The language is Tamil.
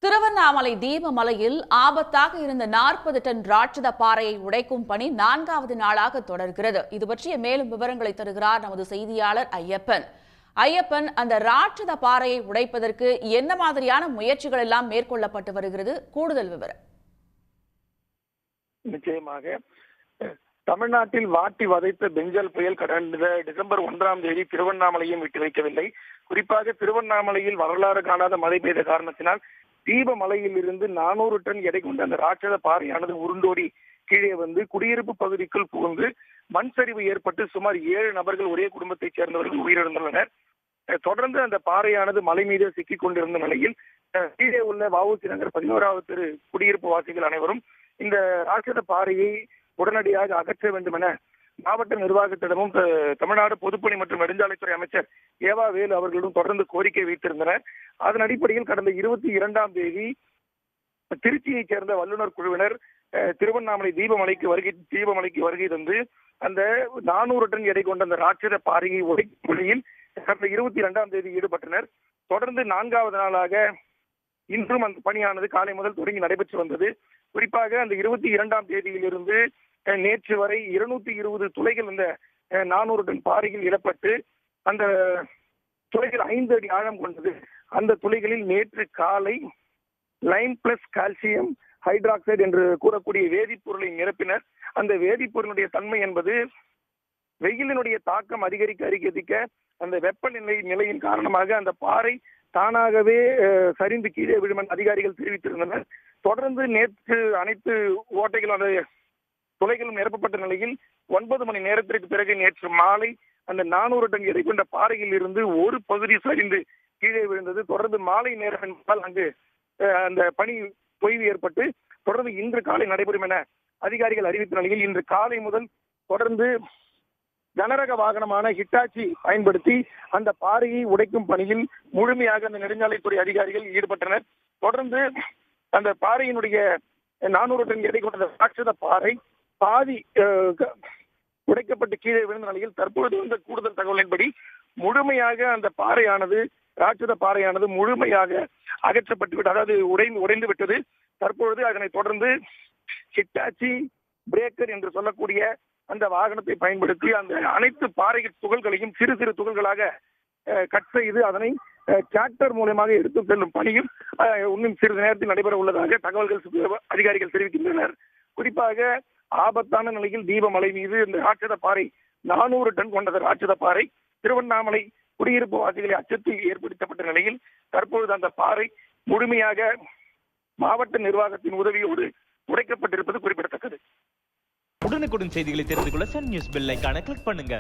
திருவண்ணாமலை தீபமலையில் ஆபத்தாக இருந்த 40 டன் ராட்சத பாறையை உடைக்கும் பணி 4வது நாளாக தொடர்கிறது. இது பற்றிய மேலும் விவரங்களை தருகிறார் நமது செய்தியாளர் ஐயப்பன். ஐயப்பன், அந்த ராட்சத பாறையை உடைப்பதற்கு என்ன மாதிரியான முயற்சிகள் எல்லாம் மேற்கொள்ளப்பட்டு வருகிறது? கூடுதல் விவரம். நிச்சயமாக தமிழ்நாட்டில் வாட்டி வதைத்த பெஞ்சல் புயல் கடந்த டிசம்பர் 1ஆம் தேதி திருவண்ணாமலையும் விட்டு வைக்கவில்லை. குறிப்பாக திருவண்ணாமலையில் வரலாறு காணாத மழை பெய்த காரணத்தினால் தீபமலையில் இருந்து 400 டன் எடை கொண்ட அந்த ராட்சத பாறையானது உருண்டோடி கீழே வந்து குடியிருப்பு பகுதிக்குள் புகுந்து மண் சரிவு ஏற்பட்டு சுமார் 7 நபர்கள் ஒரே குடும்பத்தைச் சேர்ந்தவர்கள் உயிரிழந்துள்ளனர். தொடர்ந்து அந்த பாறையானது மலை மீது சிக்கிக் கொண்டிருந்த நிலையில் கீழே உள்ள வ.உ.சி. நகர் 11வது தெரு குடியிருப்பு வாசிகள் அனைவரும் இந்த ராட்சத பாறையை உடனடியாக அகற்ற வேண்டும் என மாவட்ட நிர்வாகத்திடமும் தமிழ்நாடு பொதுப்பணி மற்றும் நெடுஞ்சாலைத்துறை அமைச்சர் ஏவா வேலு அவர்களிடம் தொடர்ந்து கோரிக்கை வைத்திருந்தனர். அதன் அடிப்படையில் கடந்த 22ஆம் தேதி திருச்சியைச் சேர்ந்த வல்லுநர் குழுவினர் திருவண்ணாமலை தீபமலைக்கு வருகை தந்து அந்த 400 டன் எடை கொண்ட அந்த ராட்சத பாறையை உடைக்கும் பணியில் கடந்த 22ஆம் தேதி ஈடுபட்டனர். தொடர்ந்து 4வது நாளாக இன்றும் அந்த பணியானது காலை முதல் தொடங்கி நடைபெற்று வந்தது. குறிப்பாக அந்த 22ஆம் தேதியிலிருந்து நேற்று வரை 220 துளைகள் இந்த 400 டன் பாறையில் இடப்பட்டு அந்த துளைகள் 5 அடி ஆழம் கொண்டது. அந்த துளைகளில் நேற்று காலை லைம் பிளஸ் கால்சியம் ஹைட்ராக்சைடு என்று கூறக்கூடிய வேதிப்பொருளை நிரப்பினர். அந்த வேதிப்பொருளுடைய தன்மை என்பது வெயிலினுடைய தாக்கம் அதிகரிக்க அந்த வெப்பநிலையின் காரணமாக அந்த பாறை தானாகவே சரிந்து கீழே விழும் என அதிகாரிகள் தெரிவித்திருந்தனர். தொடர்ந்து நேற்று அனைத்து ஓட்டைகளும் அந்த துளைகளும் நிரப்பப்பட்ட நிலையில் 9 மணி நேரத்திற்கு பிறகு நேற்று மாலை அந்த 400 டன் எடை கொண்ட பாறையில் இருந்து ஒரு பகுதி சரிந்து கீழே விழுந்தது. தொடர்ந்து மாலை நேரம் என்பதால் அங்கு அந்த பணி தொய்வு ஏற்பட்டு தொடர்ந்து இன்று காலை நடைபெறும் என அதிகாரிகள் அறிவித்த நிலையில் இன்று காலை முதல் தொடர்ந்து கனரக வாகனமான ஹிட்டாச்சி பயன்படுத்தி அந்த பாறையை உடைக்கும் பணியில் முழுமையாக அந்த நெடுஞ்சாலைத்துறை அதிகாரிகள் ஈடுபட்டனர். தொடர்ந்து அந்த பாறையினுடைய 400 டன் எடை கொண்ட ராட்சத பாறை பாதி உடைக்கப்பட்டு கீழே விழுந்த நிலையில் தற்பொழுது வந்த கூடுதல் தகவலின்படி முழுமையாக அந்த பாறையானது ராட்சத பாறையானது முழுமையாக அகற்றப்பட்டு அதாவது உடைந்து விட்டது. தற்பொழுது அதனை தொடர்ந்து ஹிட்டாச்சி பிரேக்கர் என்று சொல்லக்கூடிய அந்த வாகனத்தை பயன்படுத்தி அந்த அனைத்து பாறை துகள்களையும் சிறு சிறு துகள்களாக கட் செய்து அதனை டிராக்டர் மூலமாக எடுத்து செல்லும் பணியும் இன்னும் சிறிது நேரத்தில் நடைபெற உள்ளதாக தகவல்கள் அதிகாரிகள் தெரிவிக்கின்றனர். குறிப்பாக ஆபத்தான நிலையில் தீபமலை மீது இந்த ராட்சத பாறை 400 டன் கொண்ட ராட்சத பாறை திருவண்ணாமலை குடியிருப்பு வாசிகளை அச்சத்தில் ஏற்படுத்தப்பட்ட நிலையில் தற்பொழுது அந்த பாறை முழுமையாக மாவட்ட நிர்வாகத்தின் உதவியோடு உடைக்கப்பட்டிருப்பது குறிப்பிடத்தக்கது. உடனுக்குடன் செய்திகளை தெரிந்து கொள்ள சன் நியூஸ் பெல் ஐகானை கிளிக் பண்ணுங்க.